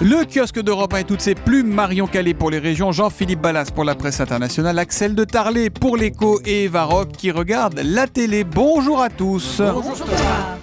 Le kiosque d'Europe 1 et toutes ses plumes, Marion Calais pour les régions, Jean-Philippe Ballas pour la presse internationale, Axel de Tarlet pour l'écho et Eva Rock qui regarde la télé. Bonjour à tous. Bonjour Thomas.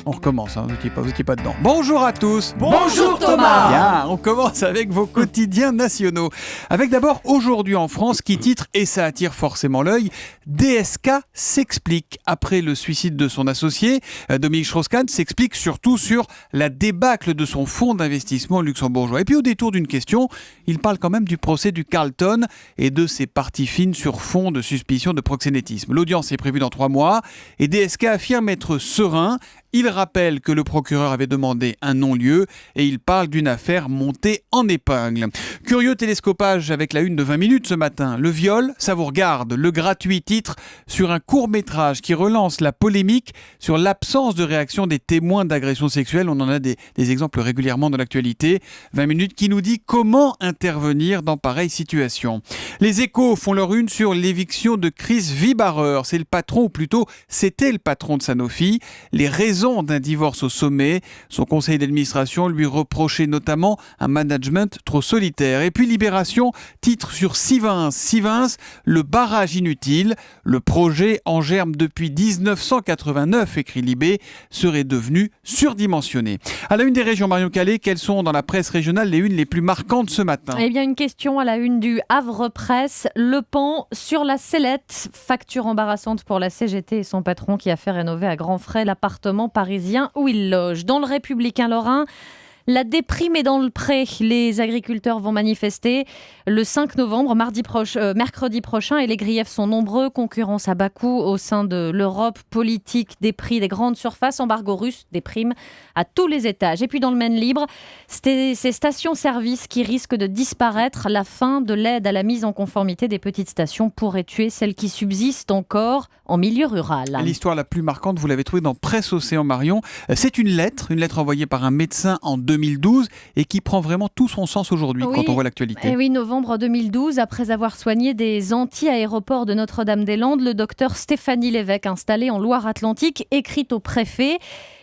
On recommence, vous n'étiez pas dedans. Bonjour à tous. Bonjour Thomas. Bien, on commence avec vos quotidiens nationaux. Avec d'abord aujourd'hui en France qui titre, et ça attire forcément l'œil, DSK s'explique. Après le suicide de son associé, Dominique Strauss-Kahn s'explique surtout sur la débâcle de son fonds d'investissement luxembourgeois. Et puis au détour d'une question, il parle quand même du procès du Carlton et de ses parties fines sur fond de suspicion de proxénétisme. L'audience est prévue dans 3 mois et DSK affirme être serein. Il rappelle que le procureur avait demandé un non-lieu et il parle d'une affaire montée en épingle. Curieux télescopage avec la une de 20 minutes ce matin. Le viol, ça vous regarde. Le gratuit titre sur un court-métrage qui relance la polémique sur l'absence de réaction des témoins d'agressions sexuelles. On en a des exemples régulièrement dans l'actualité. 20 minutes qui nous dit comment intervenir dans pareille situation. Les Échos font leur une sur l'éviction de Chris Wiebarer. C'est le patron, ou plutôt c'était le patron de Sanofi. Les raisons d'un divorce au sommet. Son conseil d'administration lui reprochait notamment un management trop solitaire. Et puis Libération titre sur Sivens, le barrage inutile. Le projet en germe depuis 1989, écrit Libé, serait devenu surdimensionné. À la une des régions, Marion Calais, quelles sont dans la presse régionale les unes les plus marquantes ce matin ? Eh bien, une question à la une du Havre Presse. Le Pan sur la sellette. Facture embarrassante pour la CGT et son patron qui a fait rénover à grands frais l'appartement parisien où il loge. Dans le Républicain Lorrain, la déprime est dans le pré. Les agriculteurs vont manifester le 5 novembre, mercredi prochain, et les griefs sont nombreux. Concurrence à bas coût au sein de l'Europe, politique des prix des grandes surfaces, embargo russe, des primes à tous les étages. Et puis dans le Maine libre, ces stations-service qui risquent de disparaître. La fin de l'aide à la mise en conformité des petites stations pourrait tuer celles qui subsistent encore en milieu rural. L'histoire la plus marquante, vous l'avez trouvée dans Presse Océan, Marion. C'est une lettre envoyée par un médecin en 2012 et qui prend vraiment tout son sens aujourd'hui quand on voit l'actualité. Et oui, novembre 2012, après avoir soigné des anti-aéroports de Notre-Dame-des-Landes, le docteur Stéphanie Lévesque, installée en Loire-Atlantique, écrit au préfet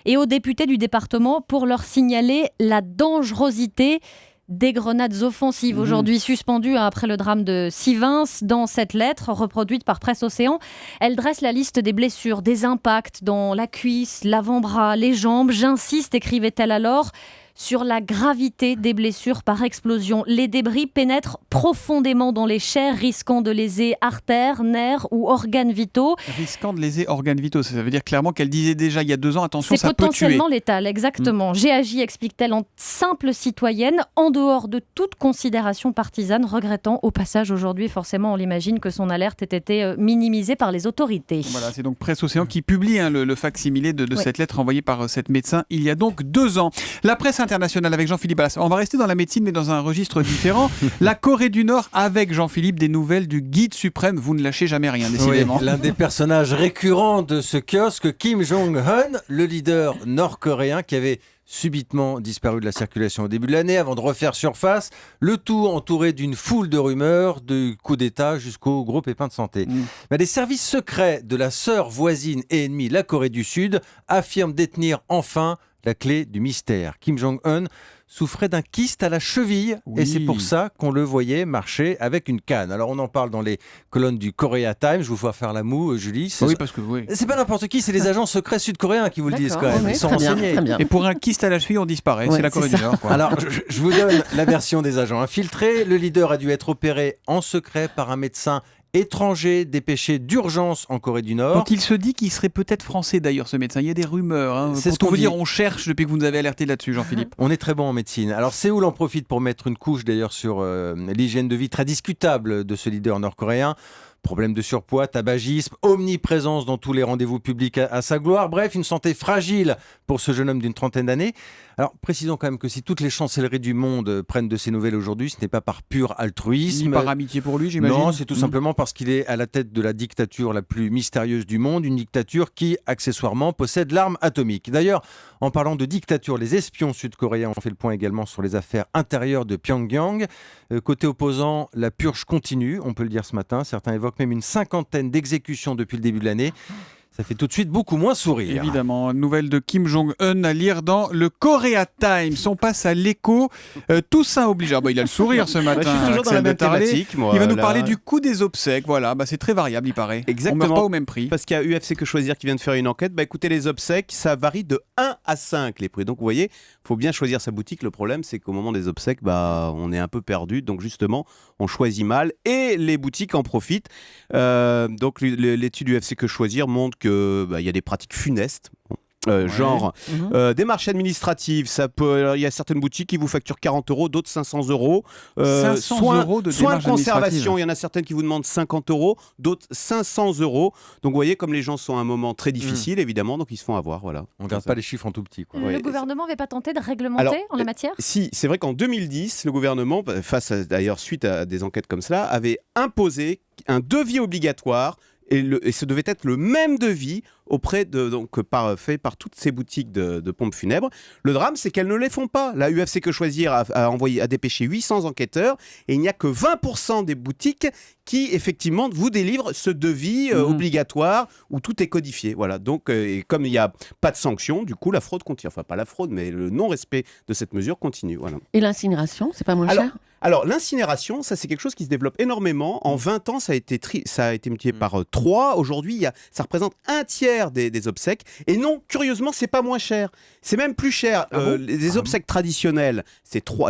et aux députés du département pour leur signaler la dangerosité des grenades offensives aujourd'hui suspendues après le drame de Sivens. Dans cette lettre, reproduite par Presse Océan, elle dresse la liste des blessures, des impacts dans la cuisse, l'avant-bras, les jambes. J'insiste, écrivait-elle alors, sur la gravité des blessures par explosion. Les débris pénètrent profondément dans les chairs, risquant de léser artères, nerfs ou organes vitaux. Risquant de léser organes vitaux, ça veut dire clairement qu'elle disait déjà il y a 2 ans, attention, ça peut tuer. C'est potentiellement létal, exactement. J'ai agi, explique-t-elle, en simple citoyenne, en dehors de toute considération partisane, regrettant au passage aujourd'hui, forcément on l'imagine, que son alerte ait été minimisée par les autorités. Voilà, c'est donc Presse Océan qui publie le fac-similé de cette lettre envoyée par cette médecin il y a donc 2 ans. La presse internationale avec Jean-Philippe Ballas. On va rester dans la médecine mais dans un registre différent. La Corée du Nord avec Jean-Philippe, des nouvelles du guide suprême. Vous ne lâchez jamais rien, décidément. Oui, l'un des personnages récurrents de ce kiosque, Kim Jong-un, le leader nord-coréen qui avait subitement disparu de la circulation au début de l'année avant de refaire surface, le tout entouré d'une foule de rumeurs, du coup d'État jusqu'au gros pépin de santé. Mais les services secrets de la sœur voisine et ennemie, la Corée du Sud, affirment détenir enfin la clé du mystère. Kim Jong-un souffrait d'un kyste à la cheville et c'est pour ça qu'on le voyait marcher avec une canne. Alors on en parle dans les colonnes du Korea Times. Je vous vois faire la moue, Julie. Oui, parce que c'est pas n'importe qui, c'est les agents secrets sud-coréens qui vous le disent quand même. Ils sont renseignés. Et pour un kyste à la cheville, on disparaît. C'est la Corée du Nord. Alors je vous donne la version des agents infiltrés. Le leader a dû être opéré en secret par un médecin étranger dépêché d'urgence en Corée du Nord. Donc il se dit qu'il serait peut-être français d'ailleurs, ce médecin. Il y a des rumeurs. C'est pour ce tout qu'on vous dit. dire, on cherche depuis que vous nous avez alerté là-dessus, Jean-Philippe. On est très bon en médecine. Alors Séoul en profite pour mettre une couche d'ailleurs sur l'hygiène de vie très discutable de ce leader nord-coréen. Problème de surpoids, tabagisme, omniprésence dans tous les rendez-vous publics à sa gloire. Bref, une santé fragile pour ce jeune homme d'une 30aine d'années. Alors, précisons quand même que si toutes les chancelleries du monde prennent de ses nouvelles aujourd'hui, ce n'est pas par pur altruisme. Ni par amitié pour lui, j'imagine. Non, c'est tout simplement parce qu'il est à la tête de la dictature la plus mystérieuse du monde, une dictature qui, accessoirement, possède l'arme atomique. D'ailleurs, en parlant de dictature, les espions sud-coréens ont fait le point également sur les affaires intérieures de Pyongyang. Côté opposant, la purge continue, on peut le dire ce matin. Certains évoquent même une 50aine d'exécutions depuis le début de l'année. Ça fait tout de suite beaucoup moins sourire. Évidemment, nouvelle de Kim Jong-un à lire dans le Korea Times. On passe à l'écho. Toussaint oblige. Ah bah, il a le sourire ce matin. Je suis toujours dans la Axel même de Tarlet. thématique, moi. Il va nous là. parler du coût des obsèques. Voilà, c'est très variable, il paraît. Exactement. On meurt pas au même prix. Parce qu'il y a UFC Que Choisir qui vient de faire une enquête. Écoutez, les obsèques, ça varie de 1 à 5 les prix. Donc vous voyez, il faut bien choisir sa boutique. Le problème, c'est qu'au moment des obsèques, on est un peu perdu. Donc justement, on choisit mal et les boutiques en profitent. Donc l'étude UFC Que Choisir montre qu'il y a des pratiques funestes. Genre démarche administrative, il y a certaines boutiques qui vous facturent 40 €, d'autres 500 €. 500 € de soins démarche de conservation, administrative. il y en a certaines qui vous demandent 50 €, d'autres 500 €. Donc vous voyez, comme les gens sont à un moment très difficile, évidemment, donc ils se font avoir. Voilà. On ne garde pas les chiffres en tout petit, quoi. Ouais. Le gouvernement n'avait pas tenté de réglementer Alors, en la matière? Si, c'est vrai qu'en 2010, le gouvernement, d'ailleurs suite à des enquêtes comme cela, avait imposé un devis obligatoire. Et ce devait être le même devis fait par toutes ces boutiques de pompes funèbres. Le drame, c'est qu'elles ne les font pas. La UFC Que Choisir a dépêché 800 enquêteurs et il n'y a que 20% des boutiques qui, effectivement, vous délivrent ce devis obligatoire où tout est codifié. Voilà. Donc, et comme il n'y a pas de sanction, du coup, la fraude continue. Enfin, pas la fraude, mais le non-respect de cette mesure continue. Voilà. Et l'incinération, c'est pas moins cher? Alors, l'incinération, ça c'est quelque chose qui se développe énormément. En 20 ans, ça a été multiplié par 3. Aujourd'hui, ça représente un tiers des obsèques. Et non, curieusement, c'est pas moins cher. C'est même plus cher. Les obsèques traditionnelles,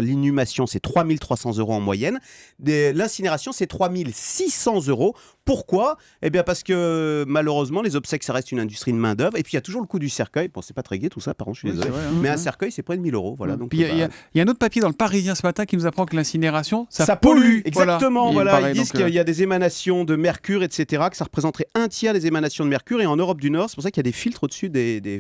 l'inhumation, c'est 3 300 € en moyenne. L'incinération, c'est 3 600 €. Pourquoi ? Eh bien, parce que malheureusement, les obsèques, ça reste une industrie de main-d'œuvre. Et puis, il y a toujours le coût du cercueil. Bon, c'est pas très gai tout ça, par contre, je suis désolé. Vrai, Mais un cercueil, c'est près de 1 000 €. Voilà. Donc, Puis il y a un autre papier dans le Parisien ce matin qui nous apprend que l'incinération, ça pollue. pollue. Exactement. Voilà. Ils disent qu'il y a des émanations de mercure, etc., que ça représenterait un tiers des émanations de mercure. Et en Europe du Nord, c'est pour ça qu'il y a des filtres au-dessus des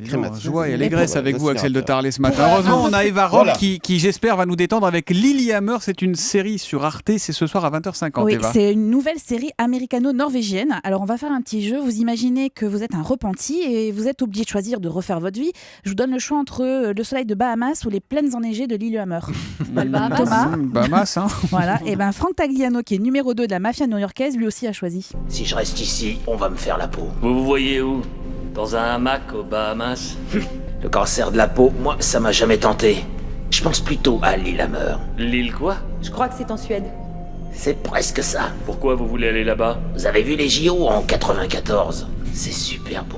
crémations. Joie et allégresse avec vous, Axel de Tarlet, ce matin. Voilà. Heureusement, on a Eva Rob Voilà. qui j'espère, va nous détendre avec Lilyhammer. C'est une série sur Arte. C'est ce soir à 20h50. Oui, Eva. c'est une nouvelle série américano-norvégienne. Alors, on va faire un petit jeu. Vous imaginez que vous êtes un repenti et vous êtes obligé de choisir de refaire votre vie. Je vous donne le choix entre le soleil de Bahamas ou les plaines enneigées de l'Ilehammer. Bahamas. Thomas. Bahamas, hein. Voilà. Et ben Frank Tagliano, qui est numéro 2 de la mafia new-yorkaise, lui aussi a choisi. Si je reste ici, on va me faire la peau. Vous vous voyez où? Dans un hamac aux Bahamas? Le cancer de la peau, moi, ça m'a jamais tenté. Je pense plutôt à Lillehammer. L'île quoi? Je crois que c'est en Suède. C'est presque ça. Pourquoi vous voulez aller là-bas? Vous avez vu les JO en 94? C'est super beau.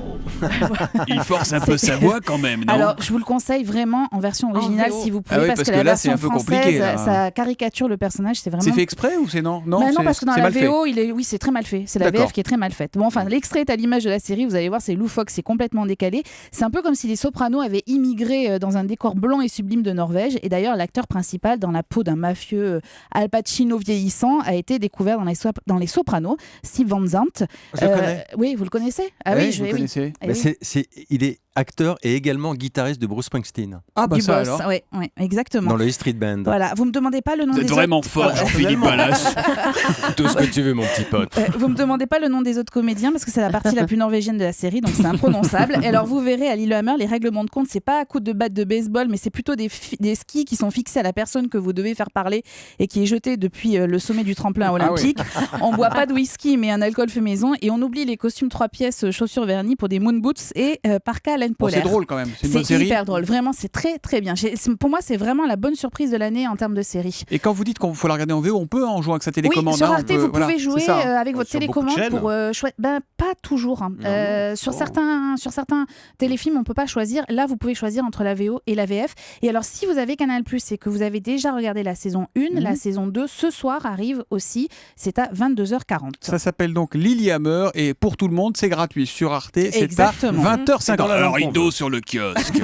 Il force un peu sa voix quand même, non? Alors, je vous le conseille vraiment en version originale VO. si vous pouvez, Ah oui, parce parce que que la là, c'est version un peu française, compliqué, là. ça caricature le personnage, c'est vraiment... C'est fait exprès ou c'est non? Bah non, parce que dans c'est la mal fait. VO, oui, c'est très mal fait. C'est la D'accord. VF qui est très mal faite. Bon, enfin, l'extrait est à l'image de la série, vous allez voir, c'est loufoque, c'est complètement décalé. C'est un peu comme si les Sopranos avaient immigré dans un décor blanc et sublime de Norvège. Et d'ailleurs, l'acteur principal, dans la peau d'un mafieux Al Pacino vieillissant, a été découvert dans les Sopranos, Steve Van Zandt. Je le connais. Oui, vous le connaissez? Ah Ouais, oui, vous le connaissez. Eh Mais oui. il est acteur et également guitariste de Bruce Springsteen Ah bah Du ça boss, alors. ouais, exactement. dans le E Street Band. Voilà, vous me demandez pas le nom Vous des êtes vraiment autres... fort, Jean-Philippe Ballas. Tout ce que tu veux, mon petit pote. Vous me demandez pas le nom des autres comédiens parce que c'est la partie la plus norvégienne de la série, donc c'est imprononçable. Et alors vous verrez à Lillehammer, les règlements de compte, c'est pas à coup de batte de baseball, mais c'est plutôt des skis qui sont fixés à la personne que vous devez faire parler et qui est jetée depuis le sommet du tremplin olympique. On boit pas de whisky, mais un alcool fait maison, et on oublie les costumes 3 pièces, chaussures vernis pour des moon boots et parka à laine Bon, polaire. c'est drôle quand même. C'est une bonne série. Hyper drôle, vraiment, c'est très très bien. Pour moi, c'est vraiment la bonne surprise de l'année en termes de série. Et quand vous dites qu'il faut la regarder en VO, on peut en jouant avec sa Oui, télécommande. sur hein, on Arte, peut- vous voilà, pouvez c'est jouer ça, hein. avec votre Sur beaucoup de télécommande chaînes. pour pas toujours. Hein. Sur certains téléfilms, on peut pas choisir. Là, vous pouvez choisir entre la VO et la VF. Et alors, si vous avez Canal+, et que vous avez déjà regardé la saison 1, la saison 2, ce soir arrive aussi. C'est à 22h40. Ça s'appelle donc Lilyhammer et pour tout le monde, c'est gratuit sur Arte. C'est à Exactement. 20h50. Et dans la langue Alors, qu'on Indo sur le kiosque.